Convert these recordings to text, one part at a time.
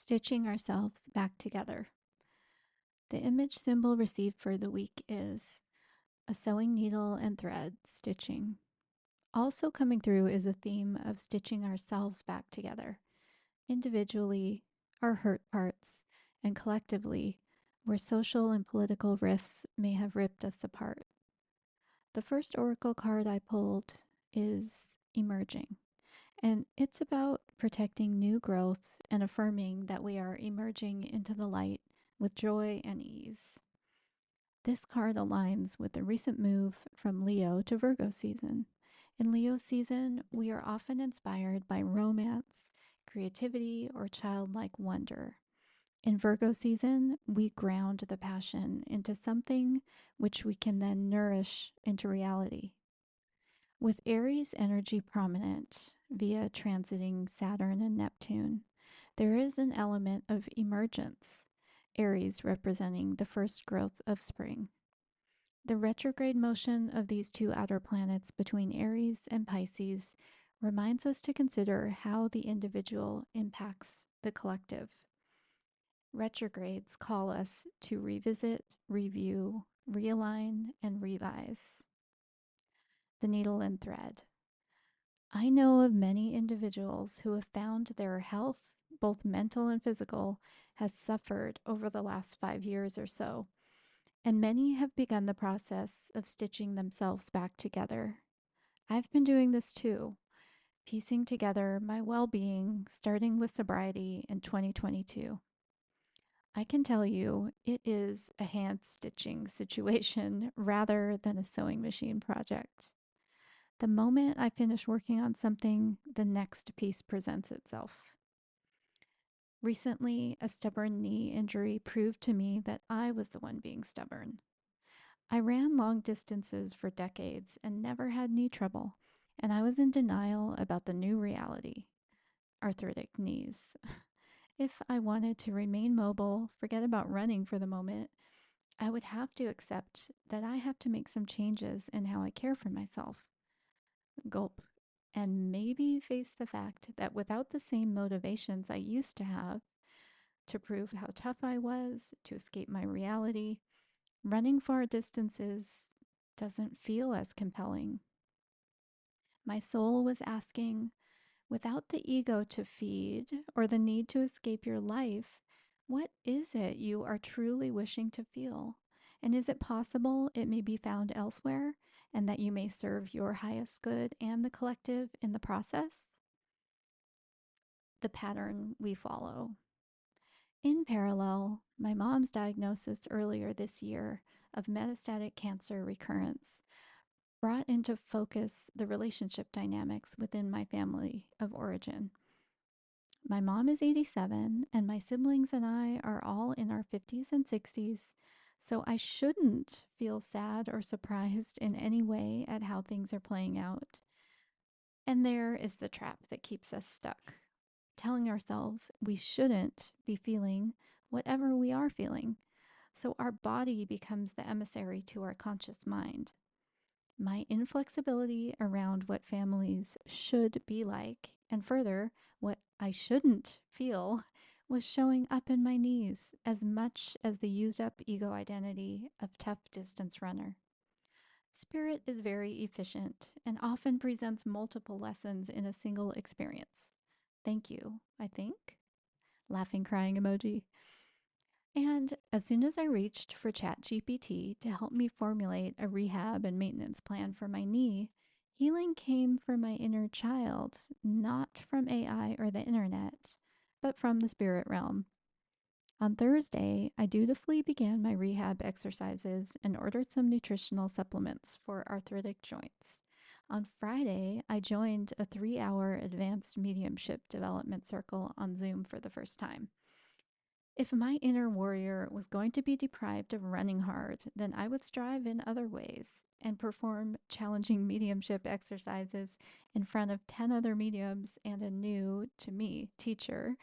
Stitching ourselves back together. The image symbol received for the week is a sewing needle and thread stitching. Also coming through is a theme of stitching ourselves back together, individually, our hurt parts, and collectively, where social and political rifts may have ripped us apart. The first oracle card I pulled is emerging. And it's about protecting new growth and affirming that we are emerging into the light with joy and ease. This card aligns with the recent move from Leo to Virgo season. In Leo season, we are often inspired by romance, creativity, or childlike wonder. In Virgo season, we ground the passion into something which we can then nourish into reality. With Aries energy prominent via transiting Saturn and Neptune, there is an element of emergence, Aries representing the first growth of spring. The retrograde motion of these two outer planets between Aries and Pisces reminds us to consider how the individual impacts the collective. Retrogrades call us to revisit, review, realign, and revise. The needle and thread. I know of many individuals who have found their health, both mental and physical, has suffered over the last 5 years or so, and many have begun the process of stitching themselves back together. I've been doing this too, piecing together my well being, starting with sobriety in 2022. I can tell you it is a hand stitching situation rather than a sewing machine project. The moment I finish working on something, the next piece presents itself. Recently, a stubborn knee injury proved to me that I was the one being stubborn. I ran long distances for decades and never had knee trouble, and I was in denial about the new reality, arthritic knees. If I wanted to remain mobile, forget about running for the moment, I would have to accept that I have to make some changes in how I care for myself. Gulp, and maybe face the fact that without the same motivations I used to have to prove how tough I was, to escape my reality, running far distances doesn't feel as compelling. My soul was asking, without the ego to feed or the need to escape your life, what is it you are truly wishing to feel? And is it possible it may be found elsewhere and that you may serve your highest good and the collective in the process? The pattern we follow. In parallel, my mom's diagnosis earlier this year of metastatic cancer recurrence brought into focus the relationship dynamics within my family of origin. My mom is 87, and my siblings and I are all in our 50s and 60s, so I shouldn't feel sad or surprised in any way at how things are playing out. And there is the trap that keeps us stuck, telling ourselves we shouldn't be feeling whatever we are feeling. So our body becomes the emissary to our conscious mind. My inflexibility around what families should be like, and further, what I shouldn't feel, was showing up in my knees as much as the used up ego identity of tough distance runner. Spirit is very efficient and often presents multiple lessons in a single experience. Thank you, I think. Laughing, crying emoji. And as soon as I reached for ChatGPT to help me formulate a rehab and maintenance plan for my knee, healing came from my inner child, not from AI or the internet, but from the spirit realm. On Thursday, I dutifully began my rehab exercises and ordered some nutritional supplements for arthritic joints. On Friday, I joined a 3-hour advanced mediumship development circle on Zoom for the first time. If my inner warrior was going to be deprived of running hard, then I would strive in other ways and perform challenging mediumship exercises in front of 10 other mediums and a new, to me, teacher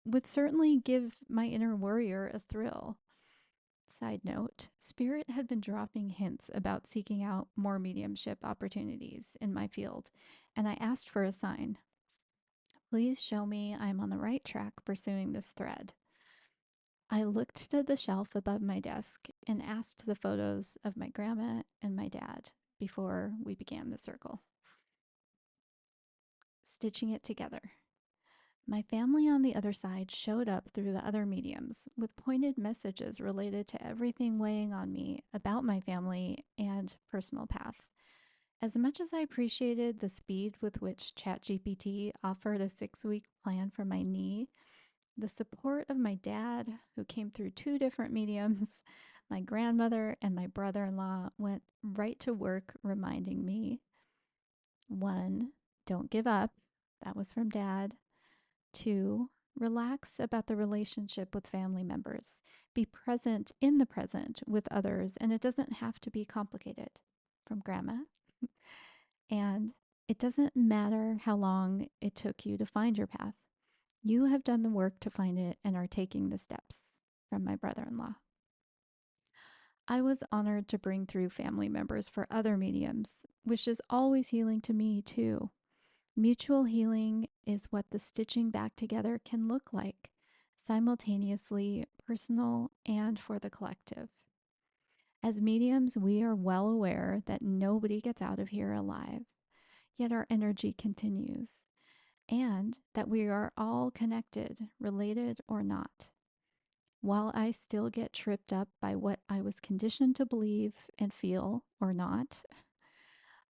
would certainly give my inner warrior a thrill. Side note, Spirit had been dropping hints about seeking out more mediumship opportunities in my field, and I asked for a sign. Please show me I'm on the right track pursuing this thread. I looked to the shelf above my desk and asked the photos of my grandma and my dad before we began the circle. Stitching it together. My family on the other side showed up through the other mediums with pointed messages related to everything weighing on me about my family and personal path. As much as I appreciated the speed with which ChatGPT offered a 6-week plan for my knee, the support of my dad, who came through 2 different mediums, my grandmother, and my brother in law went right to work reminding me: 1, don't give up. That was from dad. 2, relax about the relationship with family members. Be present in the present with others, and it doesn't have to be complicated. From grandma. And it doesn't matter how long it took you to find your path. You have done the work to find it and are taking the steps. From my brother in law. I was honored to bring through family members for other mediums, which is always healing to me, too. Mutual healing is what the stitching back together can look like, simultaneously personal and for the collective. As mediums, we are well aware that nobody gets out of here alive, yet our energy continues, and that we are all connected, related or not. While I still get tripped up by what I was conditioned to believe and feel or not,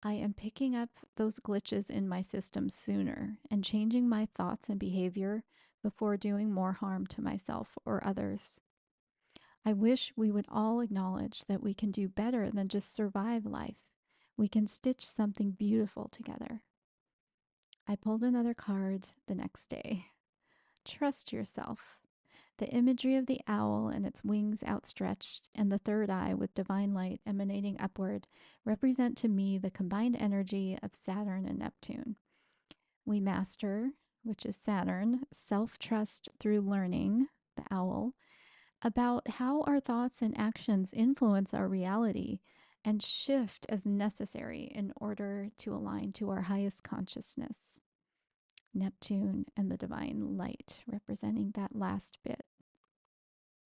I am picking up those glitches in my system sooner and changing my thoughts and behavior before doing more harm to myself or others. I wish we would all acknowledge that we can do better than just survive life. We can stitch something beautiful together. I pulled another card the next day. Trust yourself. The imagery of the owl and its wings outstretched and the third eye with divine light emanating upward represent to me the combined energy of Saturn and Neptune. We master, which is Saturn, self-trust through learning, the owl, about how our thoughts and actions influence our reality and shift as necessary in order to align to our highest consciousness. Neptune and the divine light representing that last bit.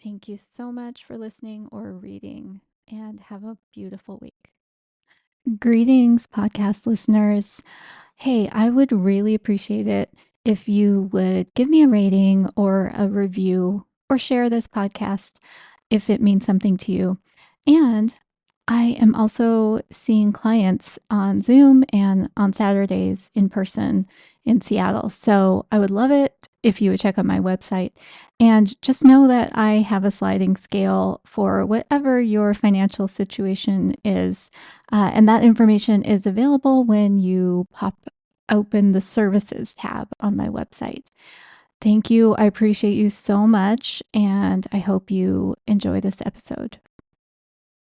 Thank you so much for listening or reading, and have a beautiful week. Greetings, podcast listeners. Hey, I would really appreciate it if you would give me a rating or a review or share this podcast if it means something to you. And I am also seeing clients on Zoom and on Saturdays in person in Seattle. So I would love it if you would check out my website, and just know that I have a sliding scale for whatever your financial situation is. And that information is available when you pop open the services tab on my website. Thank you. I appreciate you so much, and I hope you enjoy this episode.